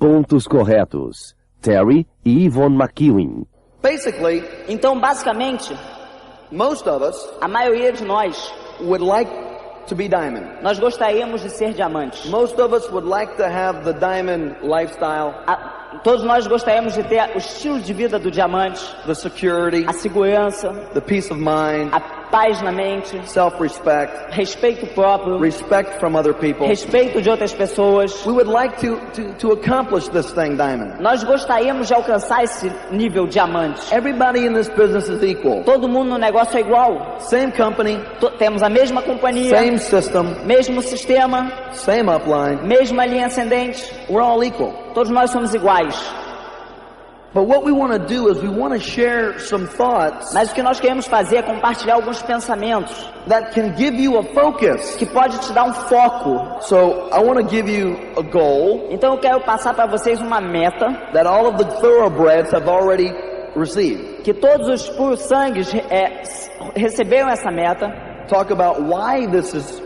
Pontos Corretos, Terry e Yvone Mcewen. Basically, Então, basicamente, most of us a maioria de nós, would like to be diamond. nós gostaríamos de ser diamantes. Most of us would like to have the diamond lifestyle, Todos nós gostaríamos de ter o estilo de vida do diamante, the security, a segurança, the peace of mind, a paz na mente, self-respect, respeito próprio, respect from other people. respeito de outras pessoas. We would like to accomplish this thing, diamond. Nós gostaríamos de alcançar esse nível diamante. Everybody in this business is equal. Todo mundo no negócio é igual. Same company, Temos a mesma companhia, same system, mesmo sistema, same upline. mesma linha ascendente. We're all equal. Todos nós somos iguais. But what we want to do is we want to share some thoughts Mas o que nós queremos fazer é compartilhar alguns pensamentos that can give you a focus. que pode te dar um foco. So I want to give you a goal Então eu quero passar para vocês uma meta that all of the thoroughbreds have already received. que todos os puros sangues receberam essa meta. Talk about why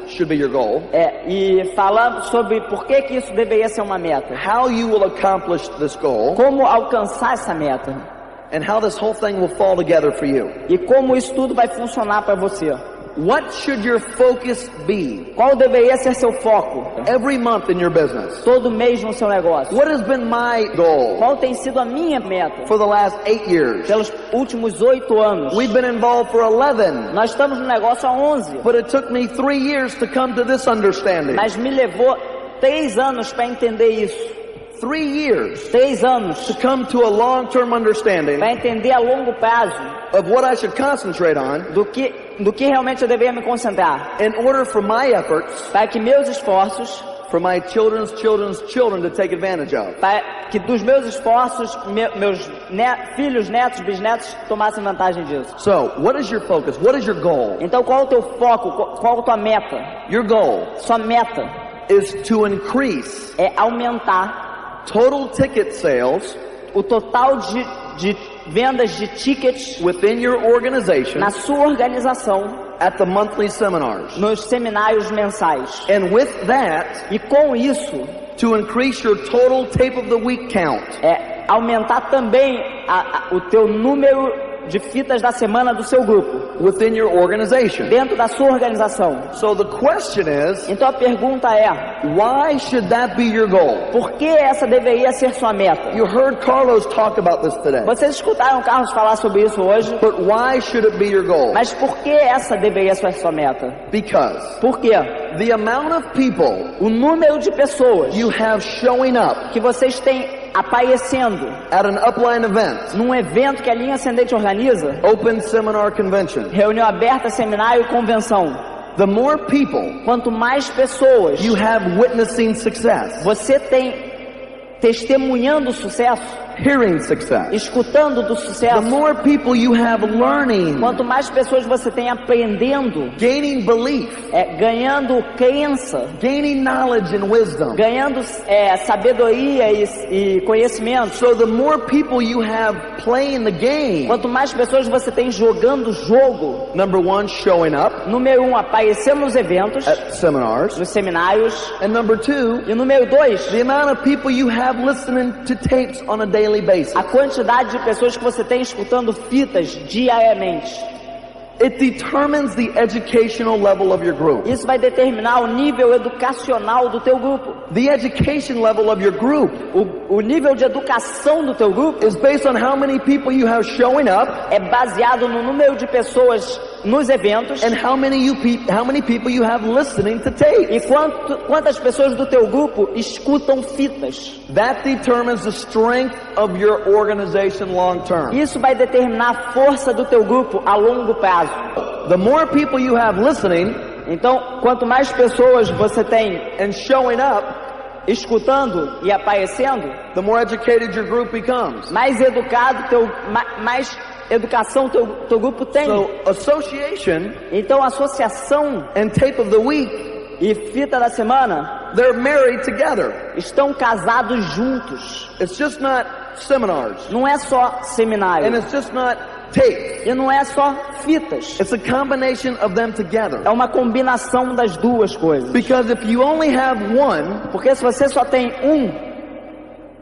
should be your goal. E falar sobre por que isso deveria ser uma meta. How you will accomplish this goal. Como alcançar essa meta. And how this whole thing will fall together for you. E como isso tudo vai funcionar para você. What should your focus be? Qual deveria ser seu foco? Every month in your business. Todo mês no seu negócio. What has been my goal? Qual tem sido a minha meta? For the last 8 years. Pelos últimos 8 anos. We've been involved for 11. Nós estamos no negócio há 11. But it took me 3 years to come to this understanding. Mas me levou 3 anos para entender isso. 3 years 3 anos to come to a long-term understanding para entender a longo prazo of what I should concentrate on do que realmente eu deveria me concentrar, in order for my efforts, para que meus esforços, for my children's children to take advantage of. para que dos meus esforços meus filhos, netos, bisnetos tomassem vantagem disso. So, what is your focus? What is your goal? Então qual é o teu foco? Qual é a tua meta? Your goal Sua meta is to increase é aumentar total ticket sales o total de vendas de tickets within your organization na sua organização at the monthly seminars. nos seminários mensais. And with that, E com isso, to increase your total tape of the week count. Aumentar também o teu número de fitas da semana do seu grupo Within your organization. dentro da sua organização. So the question is, Então a pergunta é: why should that be your goal? por que essa deveria ser sua meta? You heard Carlos talk about this today. Vocês escutaram o Carlos falar sobre isso hoje? But why should it be your goal? Mas por que essa deveria ser sua meta? Because Por quê? the amount of people O número de pessoas you have showing up que vocês têm aparecendo at an upline event, num evento que a linha ascendente organiza, open seminar convention, reunião aberta, seminário e convenção. the more people Quanto mais pessoas you have witnessing success, você tem testemunhando o sucesso, hearing success, escutando do the sucesso, more people you have learning, quanto mais pessoas você tem aprendendo, gaining belief, ganhando crença, gaining knowledge and wisdom. ganhando sabedoria e conhecimento, So the more people you have playing the game, quanto mais pessoas você tem jogando o jogo, number one, showing up número 1, aparecendo nos eventos, at seminars, nos seminários, and number two, e número 2, the amount of people you have listening to tapes on a daily basis. a quantidade de pessoas que você tem escutando fitas diariamente. It determines the educational level of your group. Isso vai determinar o nível educacional do teu grupo. The education level of your group O nível de educação do teu grupo is based on how many people you have showing up é baseado no número de pessoas nos eventos and how many people you have listening to tapes. e quantas pessoas do teu grupo escutam fitas. That determines the strength of your organization long term. Isso vai determinar a força do teu grupo a longo prazo. The more people you have listening Então, quanto mais pessoas você tem and showing up, escutando e aparecendo, the more educated your group becomes. mais educação teu grupo tem. So association Então, associação and tape of the week, e fita da semana they're married together. estão casados juntos. It's just not seminars, Não é só and seminário it's just not tapes. e não é só fitas. It's a combination of them together. É uma combinação das duas coisas. Because if you only have one, Porque se você só tem um,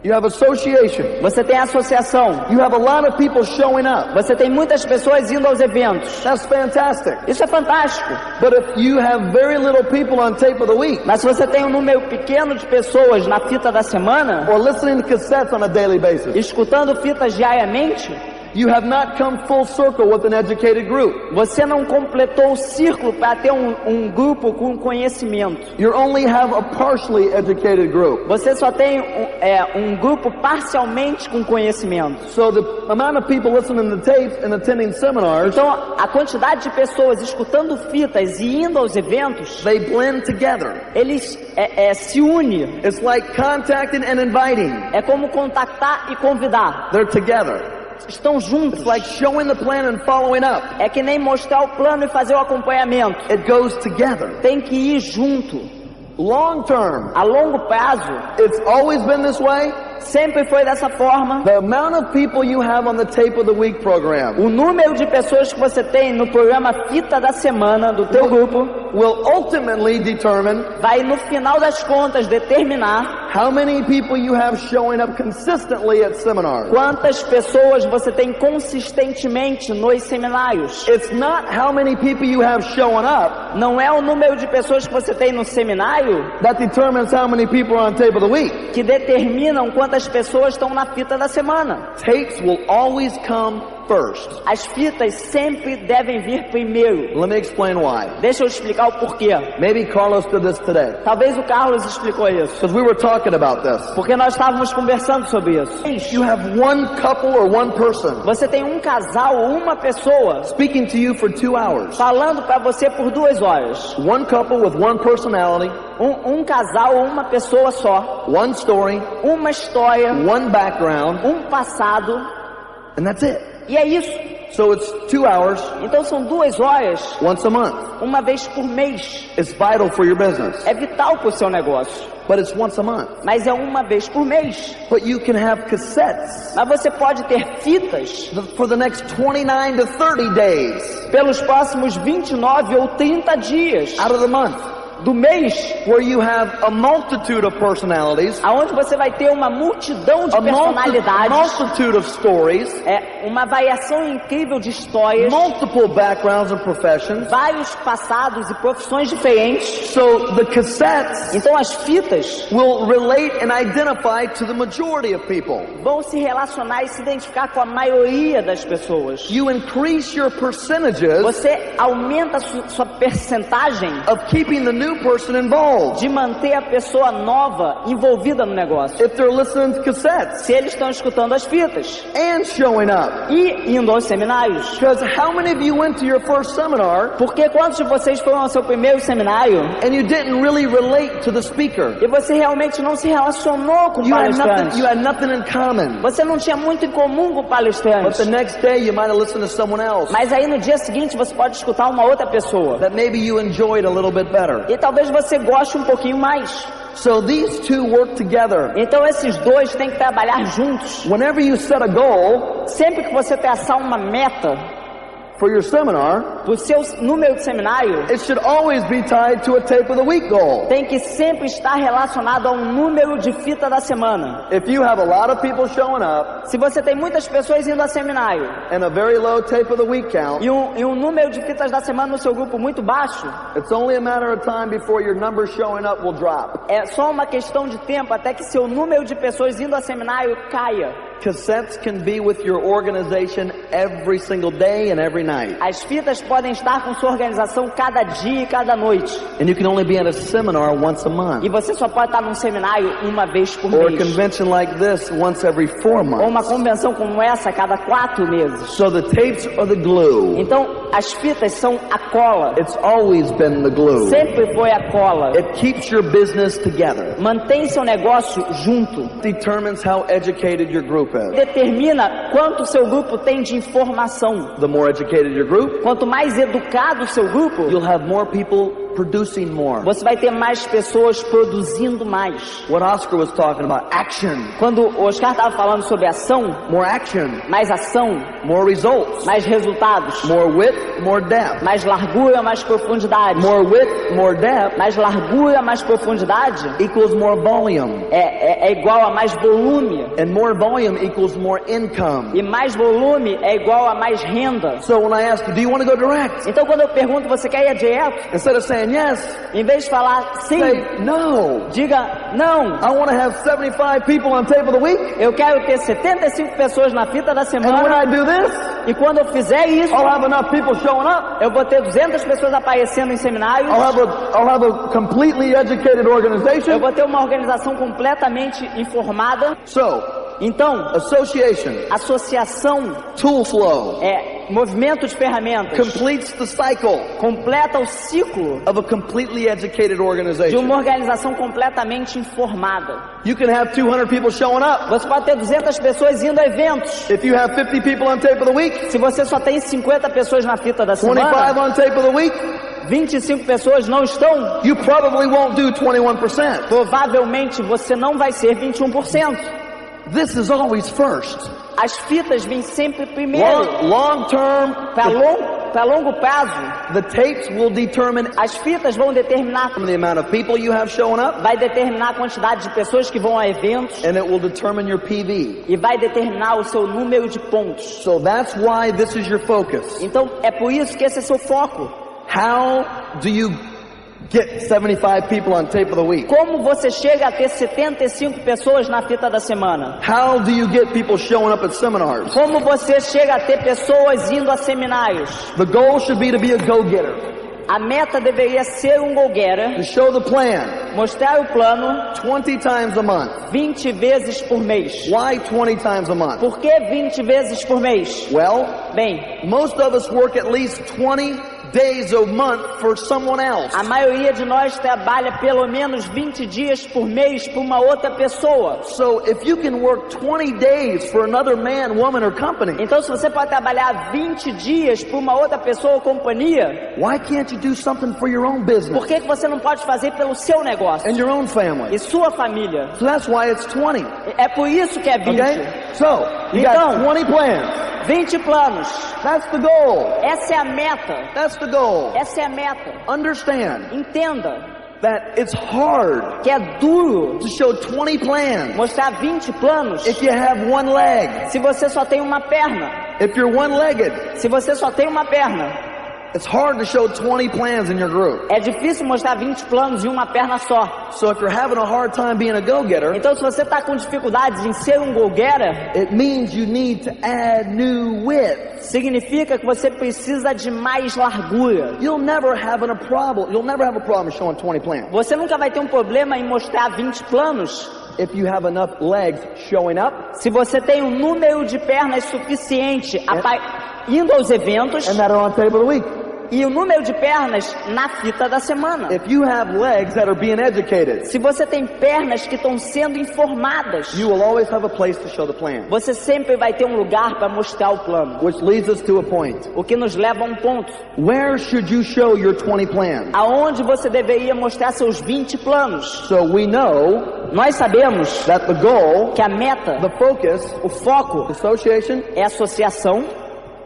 You have association. Você tem associação. You have a lot of people showing up. Você tem muitas pessoas indo aos eventos. That's fantastic. Isso é fantástico. But if you have very little people on tape of the week, Mas se você tem um número pequeno de pessoas na fita da semana, or listening to cassettes on a daily basis, escutando fitas diariamente, you have not come full circle with an educated group. você não completou o círculo para ter um grupo com conhecimento. You only have a partially educated group. Você só tem um grupo parcialmente com conhecimento. So the amount of people listening to tapes and attending seminars, Então, a quantidade de pessoas escutando fitas e indo aos eventos, they blend together. eles se unem. It's like contacting and inviting. É como contactar e convidar. They're together. Estão juntos. It's like showing the plan and following up. É que nem mostrar o plano e fazer o acompanhamento. It goes together. Tem que ir junto. Long term, A longo prazo, it's always been this way. sempre foi dessa forma. The amount of people you have on the Tape of the Week program O número de pessoas que você tem no programa Fita da Semana do teu grupo will ultimately determine vai, no final das contas, determinar how many people you have showing up consistently at seminars. quantas pessoas você tem consistentemente nos seminários. It's not how many people you have showing up Não é o número de pessoas que você tem no seminário that determines how many people are on Tape of the Week. que determinam quantas pessoas estão na fita da semana. Tapes will always come first. As fitas sempre devem vir primeiro. Let me explain why. Deixa eu explicar o porquê. Maybe Carlos did this today, Talvez o Carlos explicou isso, because we were talking about this. porque nós estávamos conversando sobre isso. You have one couple or one person Você tem um casal ou uma pessoa speaking to you for 2 hours. falando para você por 2 horas. One couple with one personality, Um casal ou uma pessoa só, one story, uma história, one background, um passado, and that's it. e é isso. So it's 2 hours Então são 2 horas, once a month. uma vez por mês. It's vital for your business, É vital para o seu negócio, but it's once a month. mas é uma vez por mês. But you can have cassettes Mas você pode ter fitas for the next 29 to 30 days pelos próximos 29 ou 30 dias out of the month, do mês, where you have a multitude of personalities, aonde você vai ter uma multidão de a personalidades, multitude of stories, uma variação incrível de histórias, multiple backgrounds and professions. vários passados e profissões diferentes. So the cassettes Então as fitas will relate and identify to the majority of people. vão se relacionar e se identificar com a maioria das pessoas. You increase your percentages Você aumenta a sua percentagem of keeping the new person involved de manter a pessoa nova envolvida no negócio. if they're listening to cassettes Se eles estão escutando as fitas and showing up. e indo aos seminários. Because how many of you went to your first seminar Porque quantos de vocês foram ao seu primeiro seminário and you didn't really relate to the speaker? e você realmente não se relacionou com o palestrante? You had nothing in common. Você não tinha muito em comum com o But palestrante. the next day you might have listened to someone else Mas aí no dia seguinte você pode escutar uma outra pessoa. that maybe you enjoyed a little bit better. E talvez você goste um pouquinho mais. So these two work together. Então esses dois têm que trabalhar juntos. Whenever you set a goal Sempre que você traçar uma meta for your seminar, para o seu número de seminário, it should always be tied to a Tape of the Week goal. tem que sempre estar relacionado a um número de fita da semana. If you have a lot of people showing up Se você tem muitas pessoas indo a seminário and a very low Tape of the Week count, e um número de fitas da semana no seu grupo muito baixo, it's only a matter of time before your numbers showing up will drop. é só uma questão de tempo até que seu número de pessoas indo a seminário caia. Cassettes can be with your organization every single day and every night. As fitas podem estar com sua organização cada dia e cada noite. And you can only be at a seminar once a month. E você só pode estar num seminário uma vez por Or a mês. convention like this once every 4 Ou uma months. convenção como essa a cada 4 meses. So the tapes are the glue. Então, as fitas são a cola. It's always been the glue. Sempre foi a cola. It keeps your business together. Mantém seu negócio junto. Determines how educated your group is. Determina quanto seu grupo tem de informação. The more educated your group, Quanto mais educado o seu grupo, you'll have more people producing more. Você vai ter mais pessoas produzindo mais. What Oscar was talking about, action. Quando o Oscar estava falando sobre ação, More action. mais ação, More results. mais resultados, More width, more depth. mais largura, mais profundidade. More width, more depth Mais largura, mais profundidade equals more volume. é igual a mais volume. And more volume equals more income. E mais volume é igual a mais renda. So when I ask you, do you want to go direct? Então quando eu pergunto, você quer ir direto? Instead of saying yes, Em vez de falar sim, say no. diga não. I want to have 75 people on tape of the week. Eu quero ter 75 pessoas na fita da And when semana. I do this, E quando eu fizer isso, I'll have enough people showing up. eu vou ter 200 pessoas aparecendo em seminários. I'll have a completely educated Eu organization. vou ter uma organização completamente informada. So, Então, association, associação tool flow, movimento de ferramentas, completes the cycle completa o ciclo of a completely educated de organization. uma organização completamente informada. You can have 200 people showing up. Você pode ter 200 pessoas indo a eventos. If you have 50 people on tape of the week, Se você só tem 50 pessoas na fita da 25 semana, on tape of the week, 25 pessoas não estão, you probably won't do 21%. provavelmente você não vai ser 21%. This is always first. As fitas vêm sempre primeiro. Long term, Para longo prazo, the tapes will determine as fitas vão determinar, the amount of people you have showing up, vai determinar a quantidade de pessoas que vão a eventos and it will determine your PV. e vai determinar o seu número de pontos. So that's why this is your focus. Então é por isso que esse é seu foco. How do you get 75 people on tape of the week? Como você chega a ter 75 pessoas na fita da semana? How do you get people showing up at seminars? Como você chega a ter pessoas indo a seminários? The goal should be to be a go-getter, A meta deveria ser um go-getter, to show the plan mostrar o plano 20 times a month. 20 vezes por mês. Why 20 times a month? Por que 20 vezes por mês? Well, Bem, most of us work at least 20 days a month for someone else. a maioria de nós trabalha pelo menos 20 dias por mês para uma outra pessoa. So if you can work 20 days for another man, woman, or company, Então se você pode trabalhar 20 dias por uma outra pessoa ou companhia, why can't you do something for your own business por que você não pode fazer pelo seu negócio and your own family? e sua família? So that's why it's 20. É por isso que é 20. Okay? So, you Então, got 20 plans. 20 planos. That's the goal. Essa é a meta. That's the goal. Essa é a meta. Understand Entenda that it's hard que é duro to show 20 plans mostrar 20 planos if you have one leg. se você só tem uma perna. If you're one-legged, Se você só tem uma perna, it's hard to show 20 plans in your group. é difícil mostrar 20 planos em uma perna só. So if you're having a hard time being a go-getter, Então se você está com dificuldades em ser um go-getter, it means you need to add new width. significa que você precisa de mais largura. You'll never have a problem showing 20 plans Você nunca vai ter um problema em mostrar 20 planos if you have enough legs showing up se você tem um número de pernas suficiente indo aos eventos and that are on tape of the week. e o número de pernas na fita da semana. If you have legs that are being educated, Se você tem pernas que estão sendo informadas, you will always have a place to show the plan. você sempre vai ter um lugar para mostrar o plano. Which leads us to a point. O que nos leva a um ponto. Where should you show your 20 plans? Aonde você deveria mostrar seus 20 planos? So we know Nós sabemos that the goal, que a meta, the focus, o foco, association, é associação,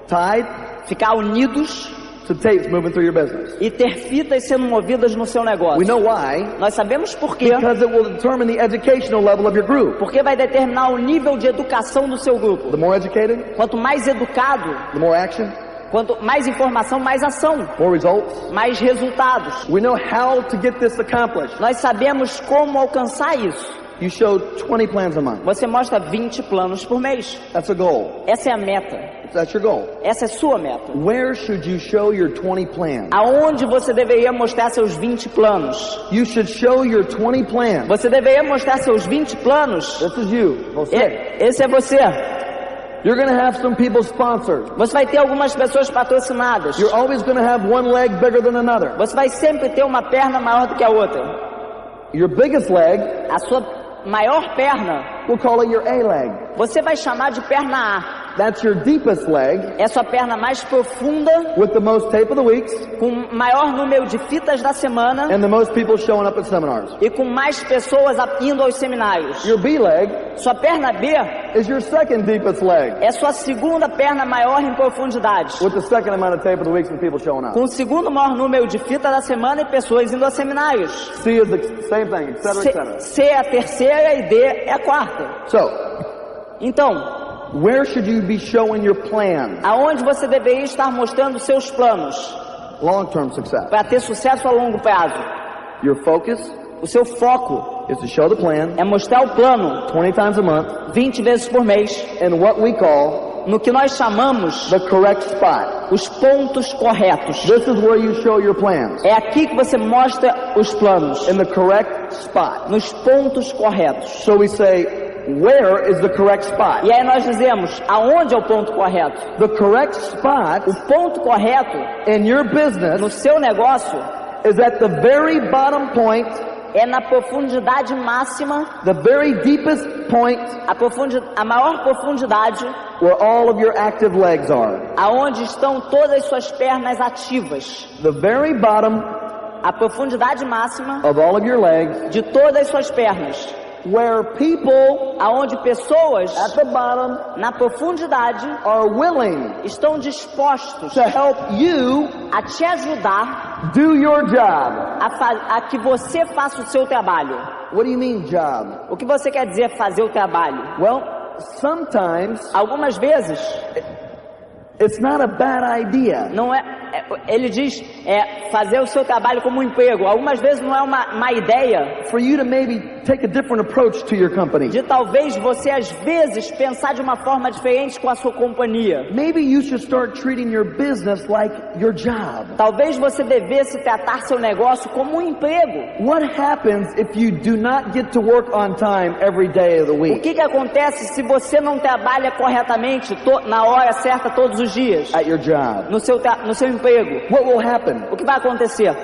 tied ficar unidos to tapes moving through your business. e ter fitas sendo movidas no seu We negócio. know why. Nós sabemos por quê. Because it will determine the educational level of your group. Porque vai determinar o nível de educação do seu grupo. The more educated, Quanto mais educado, the more action, quanto mais informação, mais ação, more results. mais resultados. We know how to get this accomplished. Nós sabemos como alcançar isso. You show 20 plans a month. Você mostra 20 planos por mês. That's a goal. Essa é a meta. That's your goal. Essa é sua meta. Where should you show your 20 plans? Aonde você deveria mostrar seus 20 planos? You should show your 20 plans. Você deveria mostrar seus 20 planos. This is you. Você. Esse é você. You're going to have some people sponsored. Você vai ter algumas pessoas patrocinadas. You're always going to have one leg bigger than another. Você vai sempre ter uma perna maior do que a outra. Your biggest leg, A sua maior perna, we'll call it your A leg. você vai chamar de perna A. That's your deepest leg. É sua perna mais profunda, With the most tape of the weeks. com maior número de fitas da semana And the most people showing up at seminars. e com mais pessoas indo aos seminários. Your B leg Sua perna B is your second deepest leg. é sua segunda perna maior em profundidade, With the second amount of tape of the weeks and people showing up. com o segundo maior número de fita da semana e pessoas indo a seminários. C is the same thing, etc., etc. C é a terceira e D é a quarta. So, Então, where should you be showing your plans? aonde você deveria estar mostrando seus planos Long-term success. para ter sucesso a longo prazo? Your focus O seu foco is to show the plan é mostrar o plano 20 times a month 20 vezes por mês, in what we call no que nós chamamos the correct spot. os pontos corretos. This is where you show your plans. É aqui que você mostra os planos, In the correct spot. nos pontos corretos. So we say, where is the correct spot? E aí nós dizemos, aonde é o ponto correto? The correct spot O ponto correto in your no business seu negócio is at the very bottom point, é na profundidade máxima, the very deepest point a maior profundidade, where all of your active legs are. aonde estão todas as suas pernas ativas. The very bottom A profundidade máxima of all of your legs, de todas as suas pernas, where people aonde pessoas at the bottom na profundidade are willing estão dispostos to help you a te ajudar do your job. a que você faça o seu trabalho. What do you mean job? O que você quer dizer fazer o trabalho? Well, sometimes Algumas vezes it's not a bad idea não ele diz fazer o seu trabalho como um emprego. Algumas vezes não é uma má ideia for you to maybe take a different approach to your company. de talvez você às vezes pensar de uma forma diferente com a sua companhia. Maybe you should start treating your business like your job. Talvez você devesse tratar seu negócio como um emprego. What happens if you do not get to work on time every day of the O week que acontece se você não trabalha corretamente na hora certa todos os dias at your job? no seu emprego? What will happen? O que vai acontecer?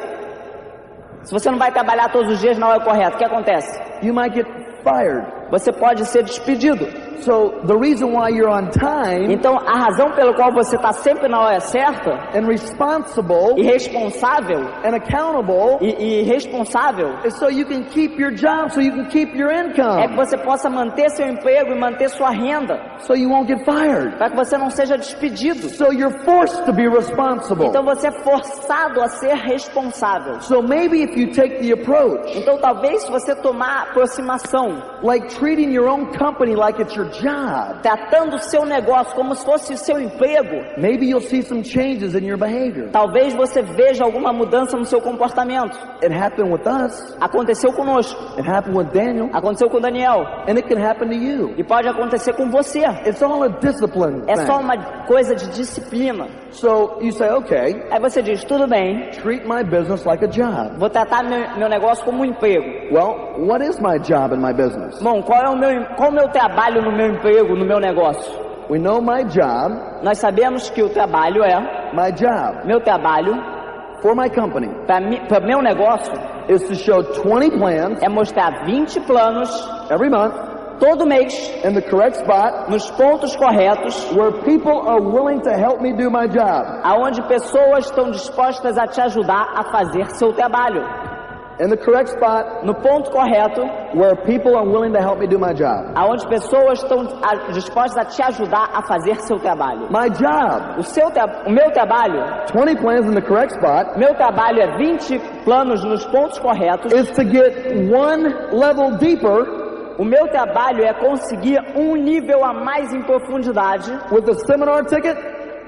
Se você não vai trabalhar todos os dias na hora correta, o que acontece? You might get fired. Você pode ser despedido. So the reason why you're on time Então, a razão pela qual você está sempre na hora certa and responsible e responsável and accountable e responsável is so you can keep your job, so you can keep your é que income, você possa manter seu emprego e manter sua renda, so you won't get fired. para que você não seja despedido. So you're forced to be responsible. Então você é forçado a ser responsável. So maybe if you take the approach, Então talvez se você tomar a aproximação, like treating your own company like it's your job, tratando o seu negócio como se fosse o seu emprego, maybe you'll see some changes in your behavior. talvez você veja alguma mudança no seu comportamento. It happened with us. Aconteceu conosco, It happened with Daniel. aconteceu com o Daniel And it can happen to you. e pode acontecer com você. It's all a discipline É só thing. uma coisa de disciplina. So you say, okay, Aí você diz, tudo bem, treat my business like a job. vou tratar meu negócio como um emprego. Well, what is my job in my business? Bom, qual é o meu trabalho no meu emprego, no meu negócio? We know my job, Nós sabemos que o trabalho my job meu trabalho, for my company para meu negócio, is to show 20 plans é mostrar 20 planos every month todo mês, in the correct spot nos pontos corretos, where people are willing to help me do my job. aonde pessoas estão dispostas a te ajudar a fazer seu trabalho. In the correct spot No ponto correto, where people are willing to help me do my job. aonde pessoas estão dispostas a te ajudar a fazer seu trabalho. My job, O meu trabalho, 20 plans in the correct spot, meu trabalho é 20 planos nos pontos corretos. is to get one level deeper O meu trabalho é conseguir um nível a mais em profundidade with a seminar ticket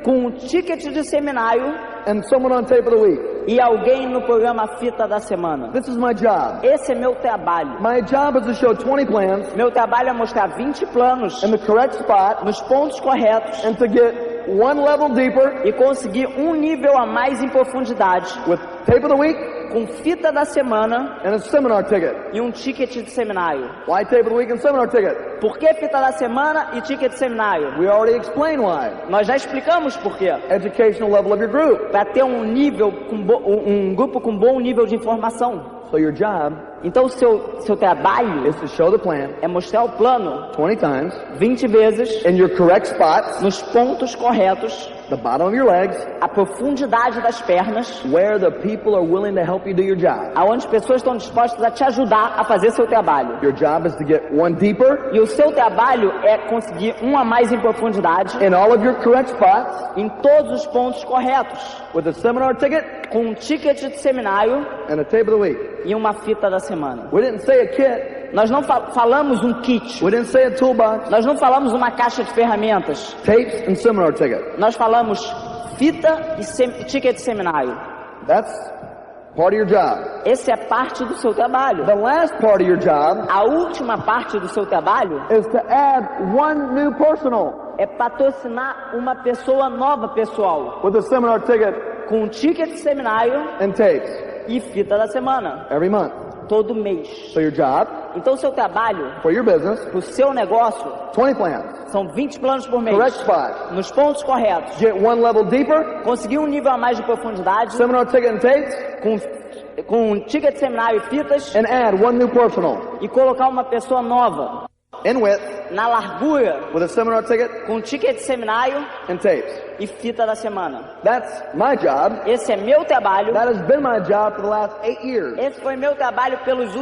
com um ticket de seminário and someone on tape of the week. e alguém no programa Fita da Semana. This is my job. Esse é meu trabalho. My job is to show 20 plans Meu trabalho é mostrar 20 planos in the correct spot nos pontos corretos and to get one level deeper e conseguir um nível a mais em profundidade with tape of the week com Fita da Semana and a seminar ticket. e um ticket de seminário. Why tape of the week and seminar ticket? Por que Fita da Semana e ticket de seminário? We already explained why. Nós já explicamos por quê. Educational level of your group. Para ter um nível um grupo com bom nível de informação. So your job Então o seu trabalho is to show the plan é mostrar o plano 20 times 20 vezes in your correct spots, nos pontos corretos, the bottom of your legs, a profundidade das pernas, where the people are willing to help you do your job. aonde pessoas estão dispostas a te ajudar a fazer seu trabalho. Your job is to get one deeper E o seu trabalho é conseguir um a mais em profundidade in all of your correct spots em todos os pontos corretos, with a seminar ticket com um ticket de seminário and a tape of the week. e uma fita da semana. We didn't say a kit. Nós não falamos um kit, We didn't say a toolbox. nós não falamos uma caixa de ferramentas, Tapes and seminar ticket. nós falamos fita e ticket de seminário. That's part of your job. Esse é parte do seu trabalho. The last part of your job A última parte do seu trabalho is to add one new personal é patrocinar uma pessoa nova, pessoal, with a seminar ticket com um ticket de seminário and tapes e fita da semana, every month. todo mês. So your job Então o seu trabalho, for your business, pro seu negócio, 20 plans, são 20 planos por mês, correct spot. nos pontos corretos. Get one level deeper, Conseguir um nível a mais de profundidade, seminar ticket and tapes, com um ticket de seminário e fitas, and add one new personal e colocar uma pessoa nova in width na largura, with a seminar ticket com um ticket de seminário and tapes. e fita da semana. That's my job. Esse é meu trabalho. That has been my job for the last 8 years. Esse foi meu trabalho pelos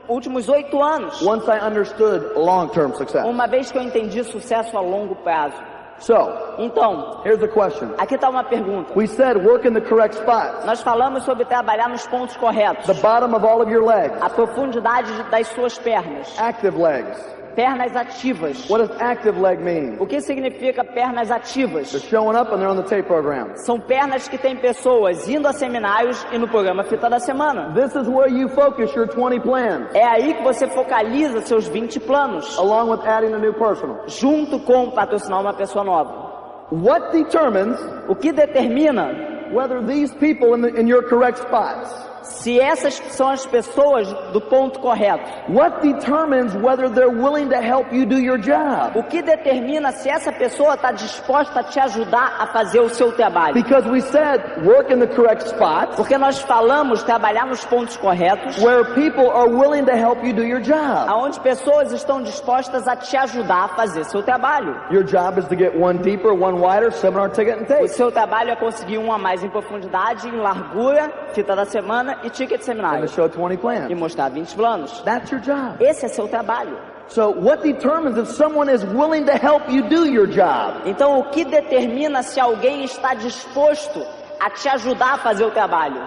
últimos 8 anos. Once I understood long-term success. Uma vez que eu entendi sucesso a longo prazo. So, Então, here's the question. aqui está uma pergunta. We said work in the correct spots. Nós falamos sobre trabalhar nos pontos corretos. The bottom of all of your legs. A profundidade das suas pernas. Active legs. Pernas ativas. What does active leg mean? O que significa pernas ativas? They're showing up and they're on the tape program. São pernas que têm pessoas indo a seminários e no programa Fita da Semana. This is where you focus your 20 plans, É aí que você focaliza seus 20 planos, along with adding a new personal. junto com patrocinar uma pessoa nova. What determines O que determina whether these people in your correct spots? se essas são as pessoas do ponto correto? What determines whether they're willing to help you do your job? O que determina se essa pessoa está disposta a te ajudar a fazer o seu trabalho? Because we said work in the correct spots, Porque nós falamos trabalhar nos pontos corretos, where people are willing to help you do your job. aonde pessoas estão dispostas a te ajudar a fazer seu trabalho. Your job is to get one deeper, one wider, seminar ticket and O tape. seu trabalho é conseguir um a mais em profundidade, em largura, fita da semana e ticket de And to seminário. show 20 E plans. mostrar 20 planos. That's your job. Esse é seu trabalho. So what determines if someone is willing to help you do your job? Então o que determina se alguém está disposto a te ajudar a fazer o trabalho?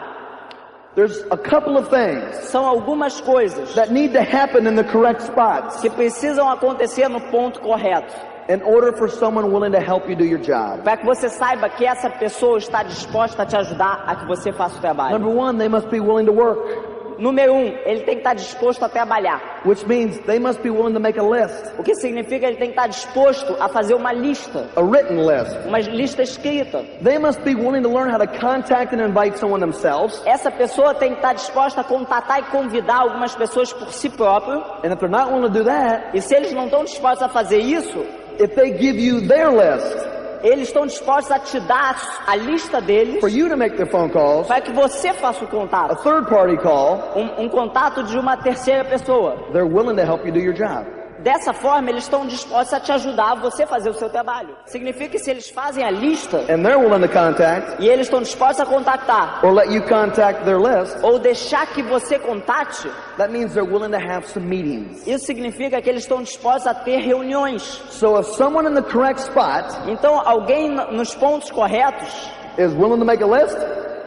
There's a couple of things São algumas coisas that need to happen in the correct spots que precisam acontecer no ponto correto, in order for someone willing to help you do your job. para que você saiba que essa pessoa está disposta a te ajudar a que você faça o trabalho. Number one, they must be willing to work, Número 1, ele tem que estar disposto a trabalhar. which means they must be willing to make a list, O que significa que ele tem que estar disposto a fazer uma lista, a written list. uma lista escrita. They must be willing to learn how to contact and invite someone themselves. Essa pessoa tem que estar disposta a contatar e convidar algumas pessoas por si próprio. And if they're not willing to do that, E se eles não estão dispostos a fazer isso, if they give you their list eles estão dispostos a te dar a lista deles for you to make their phone calls, para que você faça o a contato. third party call, Um contato de uma terceira pessoa. they're willing to help you do your job. Dessa forma, eles estão dispostos a te ajudar a você fazer o seu trabalho. Significa que se eles fazem a lista And they're willing to contact e eles estão dispostos a contactar or let you contact their list, ou deixar que você contate, that means they're willing to have some meetings. isso significa que eles estão dispostos a ter reuniões. So if someone in the correct spot Então, alguém nos pontos corretos is willing to make a list,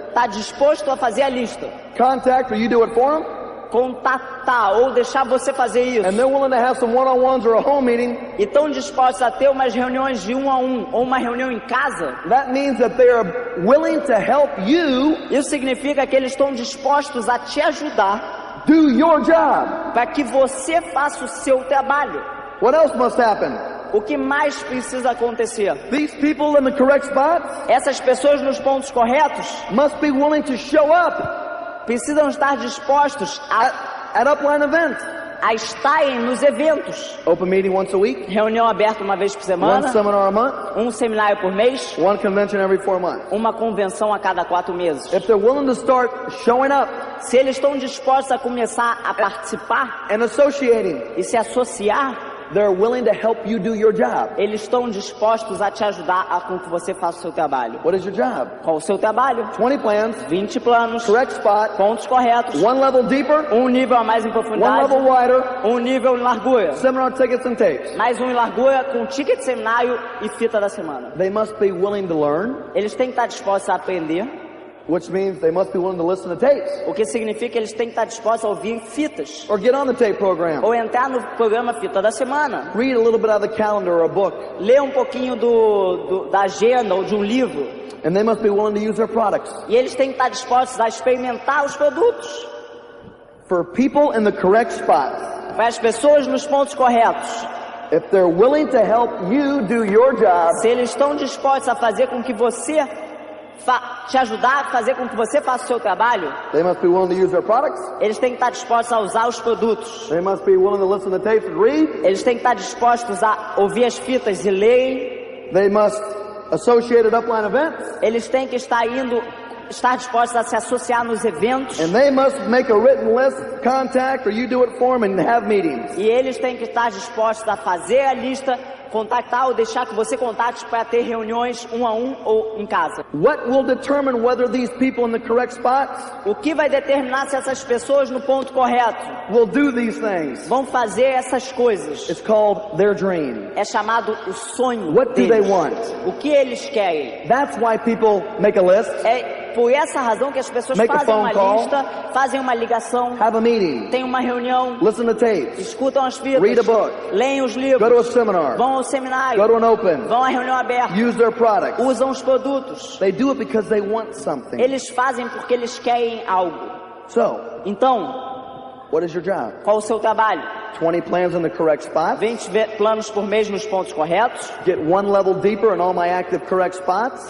está disposto a fazer a lista, contact or you do it for them, contatar ou deixar você fazer isso, and they're willing to have some one-on-ones or a home meeting, e estão dispostos a ter umas reuniões de 1 a 1 ou uma reunião em casa, that means that they are willing to help you isso significa que eles estão dispostos a te ajudar do your job. para que você faça o seu trabalho. What else must happen? O que mais precisa acontecer? These people in the correct spots Essas pessoas nos pontos corretos must be willing to show up precisam estar dispostos at upline events. a estarem nos eventos. Open meeting once a week, Reunião aberta uma vez por one semana, seminar a month, um seminário por mês, one convention every 4 months. uma convenção a cada 4 meses. If they're willing to start showing up Se eles estão dispostos a começar a participar and associating, e se associar, they're willing to help you do your job. eles estão dispostos a te ajudar a com que você faça o seu trabalho. What is your job? Qual o seu trabalho? 20 plans, 20 planos, correct spot, pontos corretos, one level deeper, nível a mais em one profundidade, level wider, nível em largura, seminar tickets and tapes. mais em largura com ticket de seminário e fita da semana. They must be willing to learn, Eles têm que estar dispostos a aprender, which means they must be willing to listen to tapes o que significa que eles têm que estar dispostos a ouvir fitas, or get on the tape program. ou entrar no programa Fita da Semana, Read a little bit out of the calendar or a book, ler um pouquinho da agenda ou de um livro, and they must be willing to use their products. e eles têm que estar dispostos a experimentar os produtos. For people in the correct spot, Para as pessoas nos pontos corretos, if they're willing to help you do your job, se eles estão dispostos a fazer com que você te ajudar a fazer com que você faça o seu trabalho, they must be willing to use their products. eles têm que estar dispostos a usar os produtos. They must be willing to listen to tapes and read. Eles têm que estar dispostos a ouvir as fitas e ler. They must associate at upline events. Eles têm que estar dispostos a se associar nos eventos. And they must make a written list, contact, or you do it for them and have meetings. E eles têm que estar dispostos a fazer a lista, contactar ou deixar que você contate para ter reuniões 1 a 1 ou em casa. What will determine whether these people in the correct spots O que vai determinar se essas pessoas no ponto correto will do these things? vão fazer essas coisas? It's called their dream. É chamado o sonho What do deles. they want? O que eles querem? That's why people make a list, É por essa razão que as pessoas Make a fazem uma phone call. lista, fazem uma ligação, have a meeting, têm uma reunião, listen to tapes, escutam as fitas, Read a book. leem os go livros, to a seminar, vão ao go seminário, to an open, vão à reunião aberta, use their products. usam os produtos. They do it because they want something. Eles fazem porque eles querem algo. So, Então, what is your job? qual o seu trabalho? 20 plans in the correct spot. 20 planos por mês nos pontos corretos. Get one level deeper in all my active correct spots.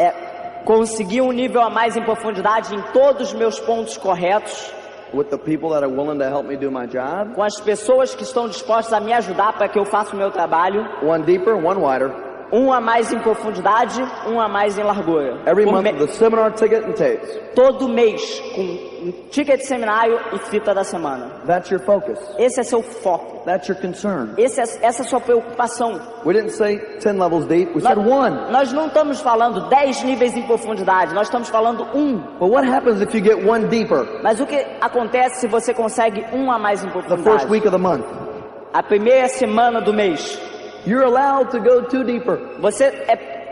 Conseguir um nível a mais em profundidade em todos os meus pontos corretos. With the people that are willing to help me do my job. Com as pessoas que estão dispostas a me ajudar para que eu faça o meu trabalho. One deeper, one wider. Um a mais em profundidade, um a mais em largura. Every month with the seminar ticket and tapes. Todo mês com um ticket de seminário e fita da semana. That's your focus. Esse é seu foco. That's your concern. Essa é a sua preocupação. We didn't say 10 levels deep, we said one. Nós não estamos falando 10 níveis em profundidade, nós estamos falando um. But what happens if you get one deeper? Mas o que acontece se você consegue um a mais em The first profundidade? week of the month. A primeira semana do mês. You're allowed to go 2 deeper. Você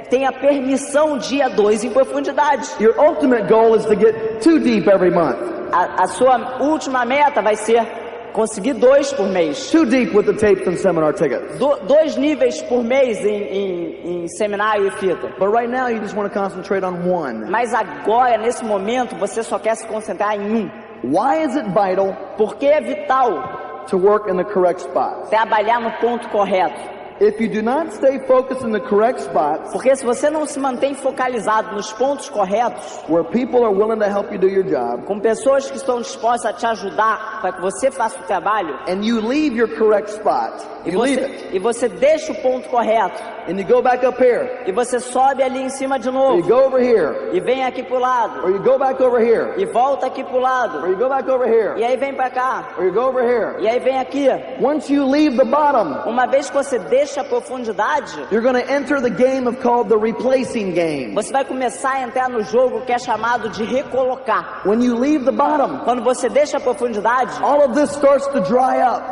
tem a permissão de ir a 2 em profundidade. Your ultimate goal is to get 2 deep every month. A sua última meta vai ser conseguir 2 por mês. 2 deep with the tapes and seminar tickets. 2 níveis por mês em seminário e fita. But right now you just want to concentrate on one. Mas agora, nesse momento, você só quer se concentrar em um. Why is it vital Porque é vital to work in the correct spots? trabalhar no ponto correto. If you do not stay focused in the correct spots, Porque se você não se mantém focalizado nos pontos corretos, where people are willing to help you do your job, com pessoas que estão dispostas a te ajudar para que você faça o trabalho, and you leave your correct spot, you leave it, e você deixa o ponto correto, and you go back up here, e você sobe ali em cima de or you novo, go over here, e vem aqui pro lado, or you go back over here, e volta aqui pro or lado, you go back over e here, aí vem para cá, or you go over here. e aí vem aqui. Once you leave the bottom, Uma vez que você deixa a profundidade, you're going to enter the game of called the replacing game. você vai começar a entrar no jogo que é chamado de recolocar. When you leave the bottom, Quando você deixa a profundidade, all of this starts to dry up,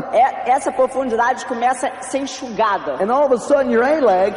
essa profundidade começa a ser enxugada. and all of a sudden your A leg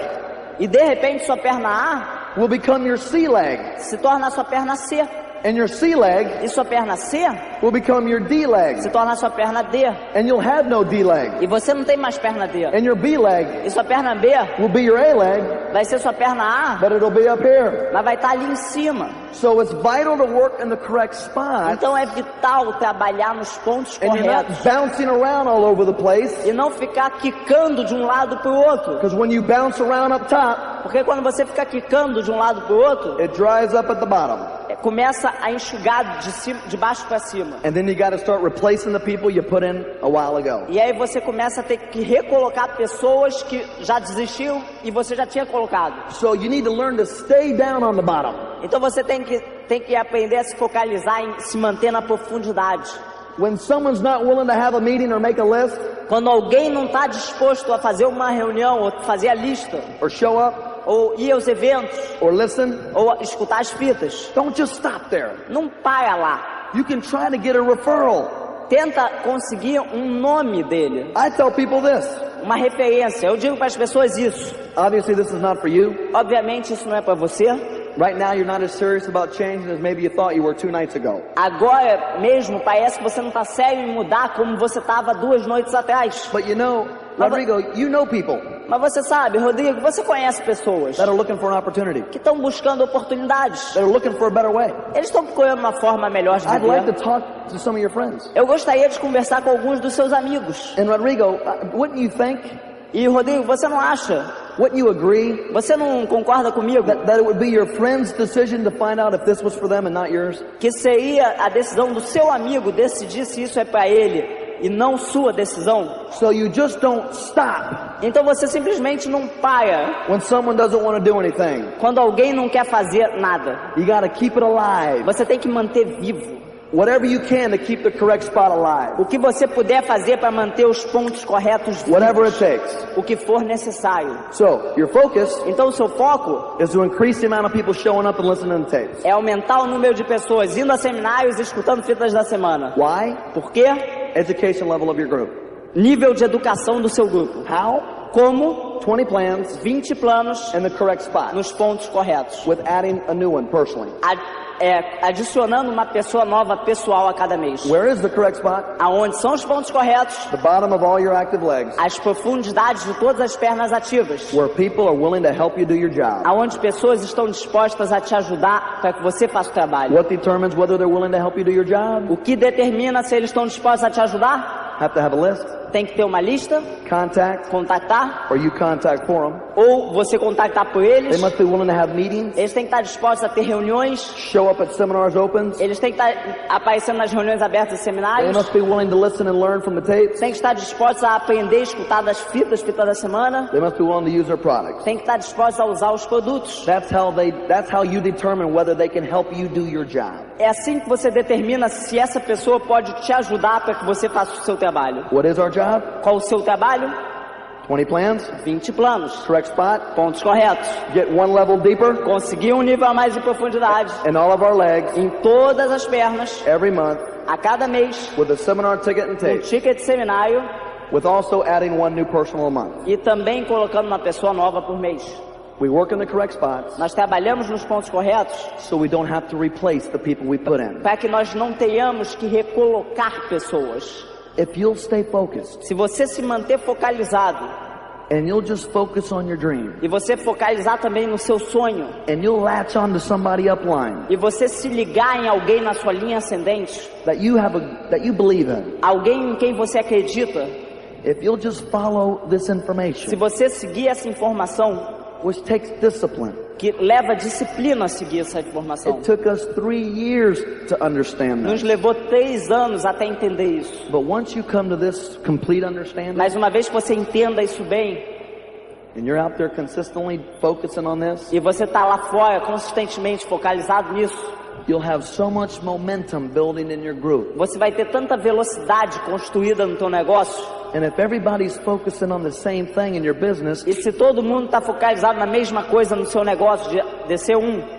E de repente sua perna A will become your C leg, se torna a sua perna C. and your C leg E sua perna C will become your D leg, se torna a sua perna D. and you'll have no D leg, E você não tem mais perna D. and your B leg E sua perna B will be your A leg, vai ser sua perna A, but it'll be up here. mas vai estar ali em cima. So it's vital to work in the correct spot, Então é vital trabalhar nos pontos and you're not corretos. bouncing around all over the place, E não ficar quicando de um lado para o outro. because when you bounce around up top, Porque quando você fica quicando de um lado para o outro, it dries up at the bottom. começa a enxugar de baixo para cima. And then you got to start replacing the people you put in a while ago. E aí você começa a ter que recolocar pessoas que já desistiram e você já tinha colocado. So you need to learn to stay down on the bottom. Então você tem que tem que aprender a se focalizar em se manter na profundidade. When someone's not willing to have a meeting or make a list, Quando alguém não está disposto a fazer uma reunião, ou fazer a lista, or show up, ou ir aos eventos, or listen, ou escutar as fitas, don't just stop there. não para lá. You can try to get a referral. Tenta conseguir um nome dele, I tell people this. uma referência. Eu digo para as pessoas isso. Obviously, this is not for you. Obviamente isso não é para você. Right now, you're not as serious about changing as maybe you thought you were 2 nights ago. Agora mesmo parece que você não está sério em mudar como você estava 2 noites atrás. But you know, Rodrigo, you know people Mas você sabe, Rodrigo, você conhece pessoas that are looking for an opportunity, que estão buscando oportunidades. that are looking for a better way. Eles estão procurando uma forma melhor de I'd like to viver. talk to some of your friends. Eu gostaria de conversar com alguns dos seus amigos. And Rodrigo, wouldn't you think, E Rodrigo, você não acha? wouldn't you agree Você não concorda comigo? that it would be your friend's decision to find out if this was for them and not yours? Que seria a decisão do seu amigo decidir se isso é para ele e não sua decisão? So you just don't stop Então você simplesmente não para when someone doesn't want to do anything. quando alguém não quer fazer nada. You got to keep it alive. Você tem que manter vivo. Whatever you can to keep the correct spot alive. O que você puder fazer para manter os pontos corretos Whatever it vivos, takes. o que for necessário. So your focus Então o seu foco is to increase the amount of people showing up and listening to tapes. é aumentar o número de pessoas indo a seminários e escutando fitas da semana. Why? Por quê? Education level of your group. Nível de educação do seu grupo. How? Como 20 plans 20 planos in the correct spot, nos pontos corretos. with adding a new one personally. Adicionando uma pessoa nova pessoal a cada mês. Where is the correct spot? Aonde são os pontos corretos? The bottom of all your active legs, As profundidades de todas as pernas ativas. where people are willing to help you do your job. Aonde pessoas estão dispostas a te ajudar para que você faça o trabalho. What determines whether they're willing to help you do your job? O que determina se eles estão dispostos a te ajudar? Have to have a list, Tem que ter uma lista, contact, contactar, or you contact for them. ou você contactar por eles. They must be willing to have meetings, Eles têm que estar dispostos a ter reuniões. show up at seminars opens. Eles têm que estar aparecendo nas reuniões abertas de They seminários. must be willing to listen and learn from the tapes. Tem que estar dispostos a aprender e escutar das fitas da semana. They must be willing to use their products. Tem que estar dispostos a usar os produtos. That's how you determine whether they can help you do your job. É assim que você determina se essa pessoa pode te ajudar para que você faça o seu trabalho. What is our job? Qual o seu trabalho? 20 plans, 20 planos. correct spot, Pontos corretos. get one level deeper Conseguir um nível a mais de profundidade in all of our legs em todas as pernas, every month a cada mês, with a seminar ticket and um tape, ticket de seminário with also adding one new personal a month. e também colocando uma pessoa nova por mês. We work in the correct spots Nós trabalhamos nos pontos corretos so we don't have to replace the people we put in. para que nós não tenhamos que recolocar pessoas. If you'll stay focused Se você se manter focalizado and you'll just focus on your dream e você focalizar também no seu sonho and you'll latch on to somebody upline e você se ligar em alguém na sua linha ascendente, that you believe in, alguém em quem você acredita, if you'll just follow this se information, você seguir essa informação, which takes discipline. que leva disciplina a seguir essa informação. It took us 3 years to understand Nos this. levou 3 anos até entender isso. But once you come to this complete understanding Mas uma vez que você entenda isso bem, and you're out there consistently focusing on this, e você está lá fora consistentemente focalizado nisso, you'll have so much momentum building in your group. você vai ter tanta velocidade construída no teu negócio. And if everybody's focusing on the same thing in your business, E se todo mundo está focalizado na mesma coisa no seu negócio, de ser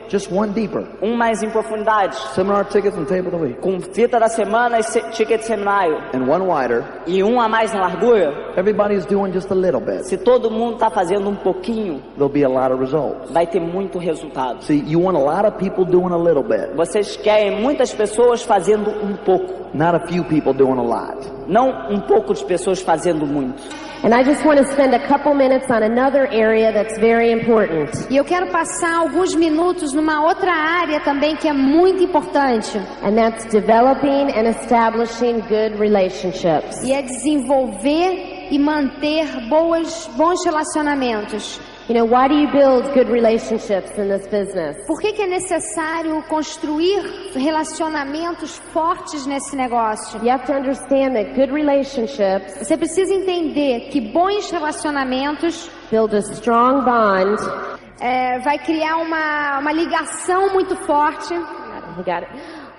just one deeper. mais em profundidade, Seminar tickets and tape of the week. com fita da semana e ticket de seminário, And one wider. e a mais na largura, Everybody's doing just a little bit. se todo mundo está fazendo um pouquinho, There'll be a lot of results. vai ter muito resultado. See, you want a lot of people doing a little bit, Vocês querem muitas pessoas fazendo um pouco, not a few people doing a lot. não um pouco de pessoas fazendo muito. And I just want to spend a couple minutes on another area that's very important. E eu quero passar alguns minutos numa outra área também que é muito importante. And that's developing and establishing good relationships. E é desenvolver e manter bons relacionamentos. You know, why do you build good relationships in this business? Por que é necessário construir relacionamentos fortes nesse negócio? You have to understand that good relationships Você precisa entender que bons relacionamentos build a strong bond vai criar uma ligação muito forte You got it?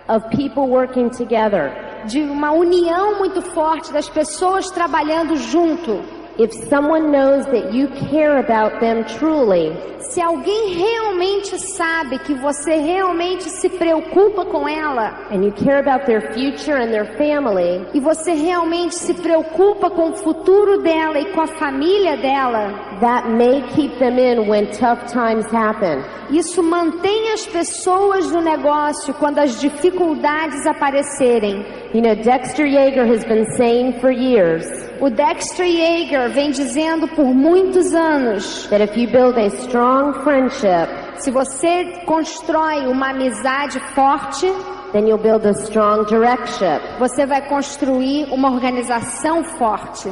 Of people working together. De uma união muito forte das pessoas trabalhando junto. If someone knows that you care about them truly, se alguém realmente sabe que você realmente se preocupa com ela, and you care about their future and their family, e você realmente se preocupa com o futuro dela e com a família dela, that may keep them in when tough times happen. Isso mantém as pessoas no negócio quando as dificuldades aparecerem. You know, Dexter Yeager has been saying for years, o Dexter Yeager vem dizendo por muitos anos, that if you build a strong friendship, se você constrói uma amizade forte, then you'll build a strong direction. Você vai construir uma organização forte.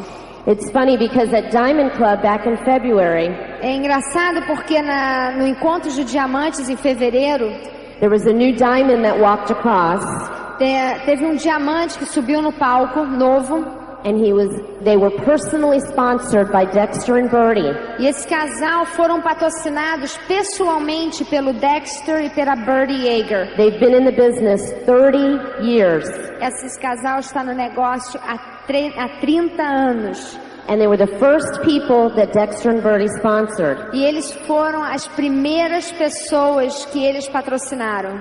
It's funny because at Diamond Club back in February, é engraçado porque no encontro de diamantes em fevereiro, there was a new diamond that walked across. Teve um diamante que subiu no palco novo. And they were personally sponsored by Dexter and Bertie. E esse casal foram patrocinados pessoalmente pelo Dexter e pela Bertie Yeager. They've been in the business 30 years. Esse casal está no negócio há 30 anos. And they were the first people that Dexter and Bertie sponsored. E eles foram as primeiras pessoas que eles patrocinaram.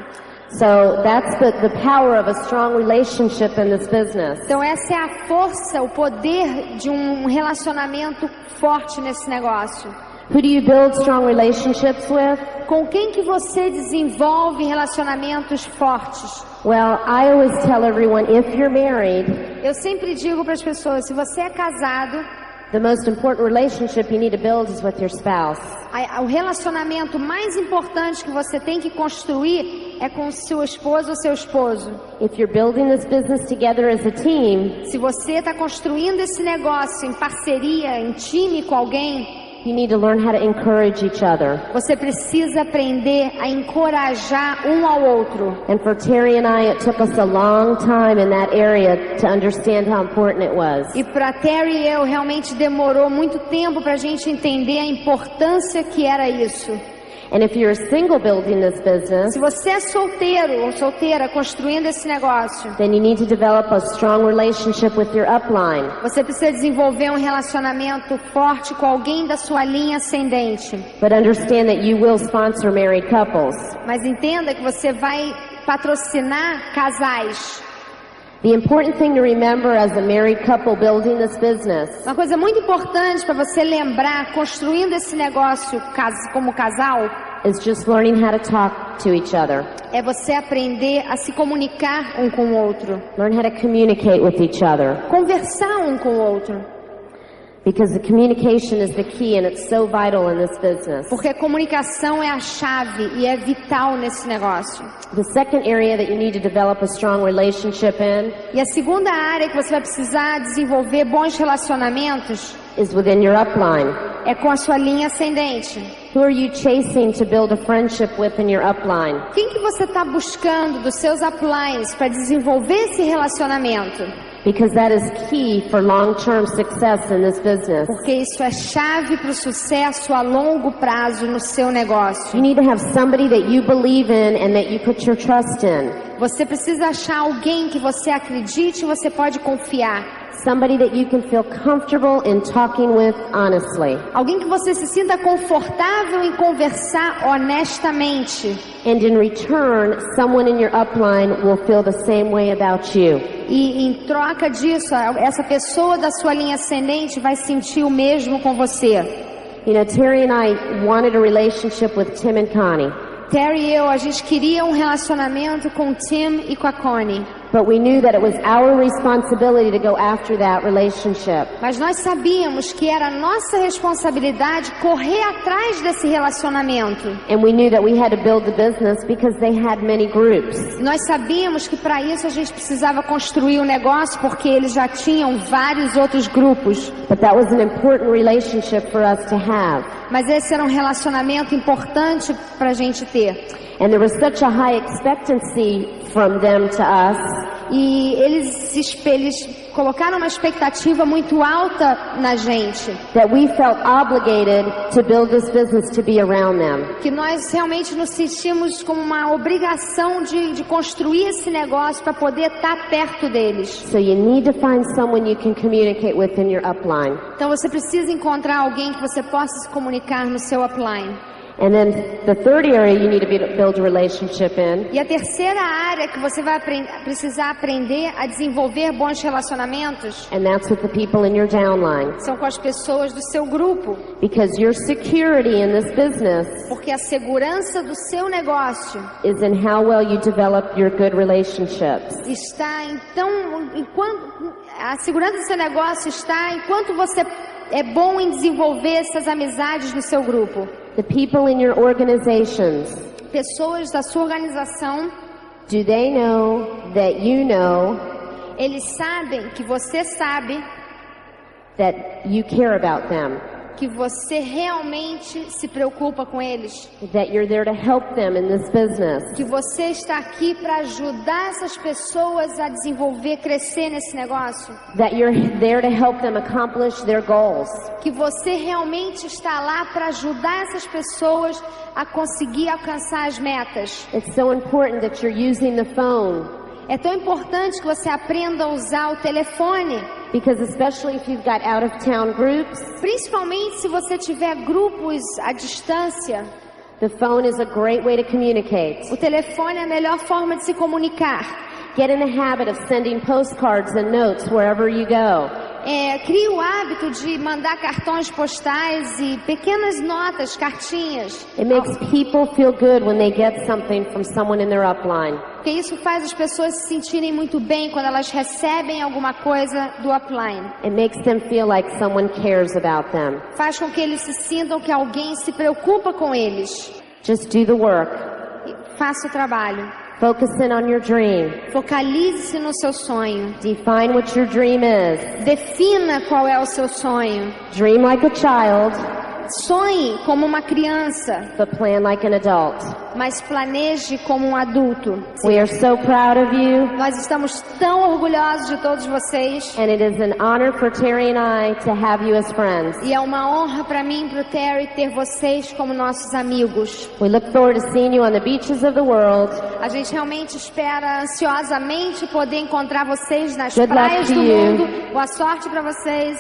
So that's the power of a strong relationship in this business. Então essa é a força, o poder de um relacionamento forte nesse negócio. Who do you build strong relationships with? Com quem que você desenvolve relacionamentos fortes? Well, I always tell everyone, if you're married, eu sempre digo para as pessoas, se você é casado, the most important relationship you need to build is with your spouse. O relacionamento mais importante que você tem que construir é com o seu esposo ou seu esposo. If you're building this business together as a team, se você está construindo esse negócio em parceria, em time com alguém, you need to learn how to encourage each other. Você precisa aprender a encorajar um ao outro. And for Terry and I, it took us a long time in that area to understand how important it was. E para Terry e eu realmente demorou muito tempo para a gente entender a importância que era isso. And if you're a single building this business, se você é solteiro ou solteira construindo esse negócio, then you need to develop a strong relationship with your upline. Você precisa desenvolver um relacionamento forte com alguém da sua linha ascendente. But understand that you will sponsor married couples. Mas entenda que você vai patrocinar casais. The important thing to remember as a married couple building this business. Uma coisa muito importante para você lembrar construindo esse negócio como casal is just learning how to talk to each other. É você aprender a se comunicar um com o outro. Learn how to communicate with each other. Conversar um com o outro. Because the communication is the key and it's so vital in this business. Porque a comunicação é a chave e é vital nesse negócio. The second area that you need to develop a strong relationship in, e a segunda área que você vai precisar desenvolver bons relacionamentos, is within your upline. É com a sua linha ascendente. Who are you chasing to build a friendship with in your upline? Quem que você está buscando dos seus uplines para desenvolver esse relacionamento? Because that is key for long-term success in this business. Porque isso é chave para o sucesso a longo prazo no seu negócio. You need to have somebody that you believe in and that you put your trust in. Você precisa achar alguém que você acredite e você pode confiar. Somebody that you can feel comfortable in talking with honestly. Alguém que você se sinta confortável em conversar honestamente. And in return, someone in your upline will feel the same way about you. E em troca disso, essa pessoa da sua linha ascendente vai sentir o mesmo com você. You know, Terry and I wanted a relationship with Tim and Connie. Terry e eu, a gente queria um relacionamento com o Tim e com a Connie. But we knew that it was our responsibility to go after that relationship. Mas nós sabíamos que era nossa responsabilidade correr atrás desse relacionamento. And we knew that we had to build the business because they had many groups. Nós sabíamos que para isso a gente precisava construir o negócio porque eles já tinham vários outros grupos. But that was an important relationship for us to have. Mas esse era um relacionamento importante para a gente ter. And there was such a high expectancy from them to us. E eles colocaram uma expectativa muito alta na gente. That we felt obligated to build this business to be around them. Que nós realmente nos sentimos como uma obrigação de construir esse negócio para poder estar perto deles. So you need to find someone you can communicate with in your upline. Então você precisa encontrar alguém que você possa se comunicar no seu upline. And then the third area you need to build a relationship in. E a terceira área que você vai precisar aprender a desenvolver bons relacionamentos. And that's with the people in your downline. São com as pessoas do seu grupo. Because your security in this business. Porque a segurança do seu negócio. Is in how well you develop your good relationships. Está então enquanto a segurança do seu negócio está enquanto você é bom em desenvolver essas amizades no seu grupo. The people in your organizations. Pessoas da sua organização. Do they know that you know? Eles sabem que você sabe. That you care about them. Que você realmente se preocupa com eles. That you're there to help them in this business. Que você está aqui para ajudar essas pessoas a desenvolver, crescer nesse negócio. That you're there to help them accomplish their goals. Que você realmente está lá para ajudar essas pessoas a conseguir alcançar as metas. It's so important that you're using the phone. É tão importante que você aprenda a usar o telefone. Because especially if you've got out of town groups, principalmente se você tiver grupos à distância, the phone is a great way to communicate. O telefone é a melhor forma de se comunicar. Get in the habit of sending postcards and notes wherever you go. Crie o hábito de mandar cartões postais e pequenas notas, cartinhas. It makes people feel good when they get something from someone in their upline. Porque isso faz as pessoas se sentirem muito bem quando elas recebem alguma coisa do upline. It makes them feel like someone cares about them. Faz com que eles se sintam que alguém se preocupa com eles. Just do the work. Faça o trabalho. Focus in on your dream. Focalize-se no seu sonho. Define what your dream is. Defina qual é o seu sonho. Dream like a child. Sonhe como uma criança. But plan like an adult. Mas planeje como um adulto. We are so proud of you. Nós estamos tão orgulhosos de todos vocês. And it is an honor for Terry and I to have you as friends. E é uma honra para mim e para o Terry ter vocês como nossos amigos. We look forward to seeing you on the beaches of the world. A gente realmente espera ansiosamente poder encontrar vocês nas Good praias luck to do you. mundo. Boa sorte para vocês.